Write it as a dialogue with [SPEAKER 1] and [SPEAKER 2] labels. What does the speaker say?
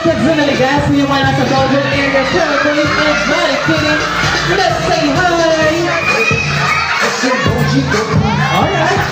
[SPEAKER 1] Definitely guys, we want us to go to the area territory and Johnny Kitty. Let's say hi. Alright.